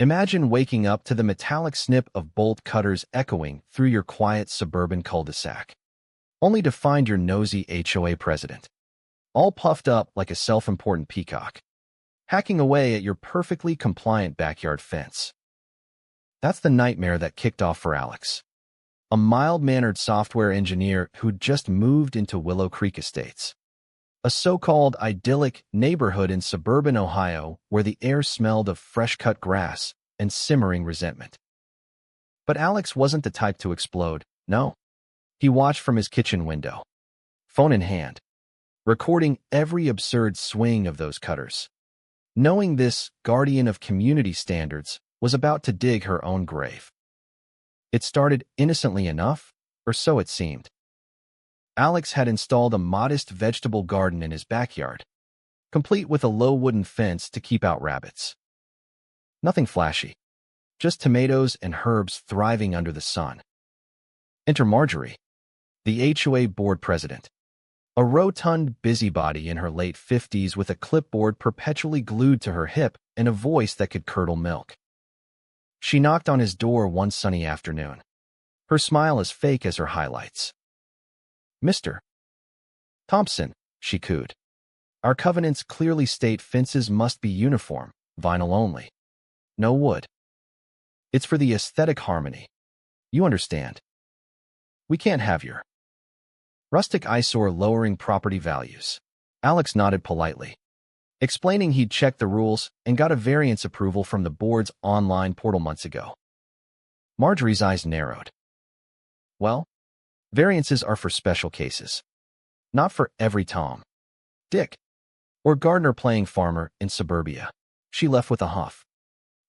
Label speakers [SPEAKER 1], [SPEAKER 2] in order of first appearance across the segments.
[SPEAKER 1] Imagine waking up to the metallic snip of bolt cutters echoing through your quiet suburban cul-de-sac, only to find your nosy HOA president, all puffed up like a self-important peacock, hacking away at your perfectly compliant backyard fence. That's the nightmare that kicked off for Alex, a mild-mannered software engineer who'd just moved into Willow Creek Estates, a so-called idyllic neighborhood in suburban Ohio where the air smelled of fresh-cut grass and simmering resentment. But Alex wasn't the type to explode, no. He watched from his kitchen window, phone in hand, recording every absurd swing of those cutters, knowing this guardian of community standards was about to dig her own grave. It started innocently enough, or so it seemed. Alex had installed a modest vegetable garden in his backyard, complete with a low wooden fence to keep out rabbits. Nothing flashy, just tomatoes and herbs thriving under the sun. Enter Marjorie, the HOA board president, a rotund busybody in her late 50s with a clipboard perpetually glued to her hip and a voice that could curdle milk. She knocked on his door one sunny afternoon, her smile as fake as her highlights. "Mr. Thompson," she cooed. "Our covenants clearly state fences must be uniform, vinyl only. No wood. It's for the aesthetic harmony. You understand. We can't have your rustic eyesore lowering property values." Alex nodded politely, explaining he'd checked the rules and got a variance approval from the board's online portal months ago. Marjorie's eyes narrowed. "Well, variances are for special cases, not for every Tom, Dick, or gardener playing farmer in suburbia." She left with a huff.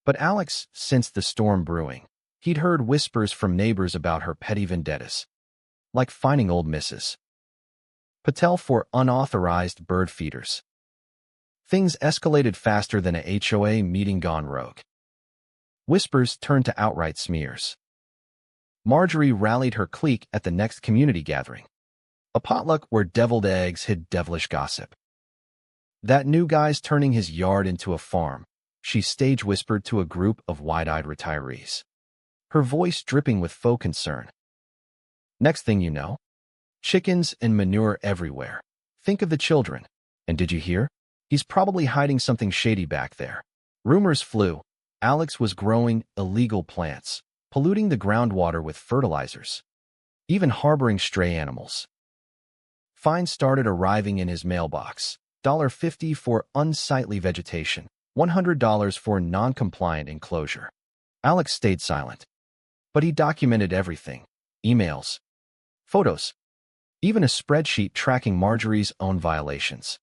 [SPEAKER 1] But Alex sensed the storm brewing. He'd heard whispers from neighbors about her petty vendettas, like finding old Mrs. Patel for unauthorized bird feeders. Things escalated faster than a HOA meeting gone rogue. Whispers turned to outright smears. Marjorie rallied her clique at the next community gathering, a potluck where deviled eggs hid devilish gossip. "That new guy's turning his yard into a farm," she stage whispered to a group of wide-eyed retirees, her voice dripping with faux concern. "Next thing you know, chickens and manure everywhere. Think of the children. And did you hear? He's probably hiding something shady back there." Rumors flew. Alex was growing illegal plants, polluting the groundwater with fertilizers, even harboring stray animals. Fines started arriving in his mailbox: $50 for unsightly vegetation, $100 for non-compliant enclosure. Alex stayed silent, but he documented everything: emails, photos, even a spreadsheet tracking Marjorie's own violations,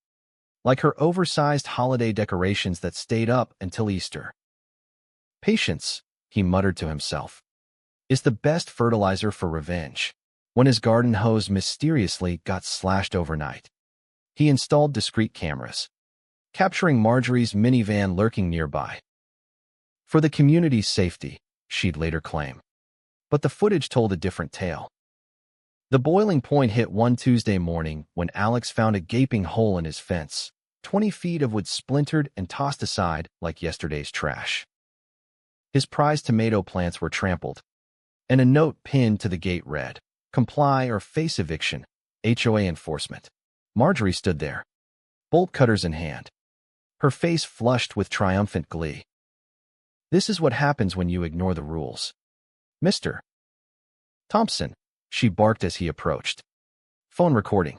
[SPEAKER 1] like her oversized holiday decorations that stayed up until Easter. "Patience," he muttered to himself, "is the best fertilizer for revenge." When his garden hose mysteriously got slashed overnight, he installed discreet cameras, capturing Marjorie's minivan lurking nearby. For the community's safety, she'd later claim. But the footage told a different tale. The boiling point hit one Tuesday morning when Alex found a gaping hole in his fence, 20 feet of wood splintered and tossed aside like yesterday's trash. His prized tomato plants were trampled, and a note pinned to the gate read, "Comply or face eviction, HOA enforcement." Marjorie stood there, bolt cutters in hand, her face flushed with triumphant glee. "This is what happens when you ignore the rules. Mr. Thompson," she barked as he approached. Phone recording.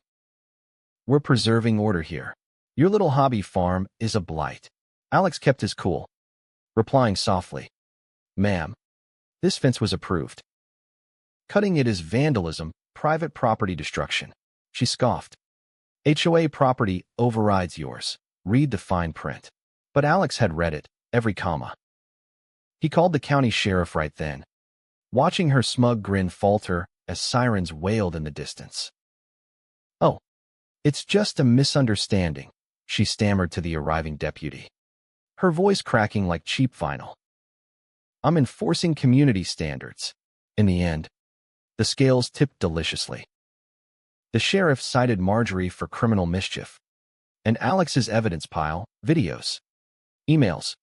[SPEAKER 1] "We're preserving order here. Your little hobby farm is a blight." Alex kept his cool, replying softly, "Ma'am, this fence was approved. Cutting it is vandalism, private property destruction." She scoffed. "HOA property overrides yours. Read the fine print." But Alex had read it, every comma. He called the county sheriff right then, watching her smug grin falter as sirens wailed in the distance. "Oh, it's just a misunderstanding," she stammered to the arriving deputy, her voice cracking like cheap vinyl. "I'm enforcing community standards." In the end, the scales tipped deliciously. The sheriff cited Marjorie for criminal mischief, and Alex's evidence pile, videos, emails,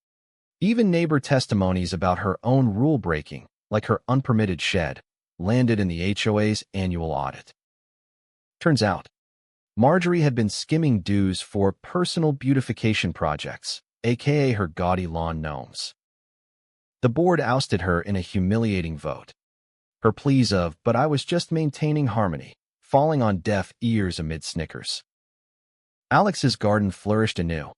[SPEAKER 1] Even neighbor testimonies about her own rule-breaking, like her unpermitted shed, landed in the HOA's annual audit. Turns out, Marjorie had been skimming dues for personal beautification projects, aka her gaudy lawn gnomes. The board ousted her in a humiliating vote. Her pleas of, "But I was just maintaining harmony," falling on deaf ears amid snickers. Alex's garden flourished anew,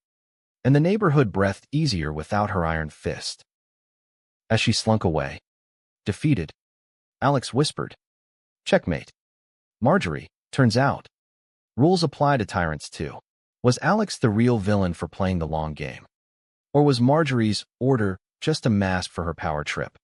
[SPEAKER 1] and the neighborhood breathed easier without her iron fist. As she slunk away, defeated, Alex whispered, "Checkmate. Marjorie, turns out, rules apply to tyrants too." Was Alex the real villain for playing the long game? Or was Marjorie's order just a mask for her power trip?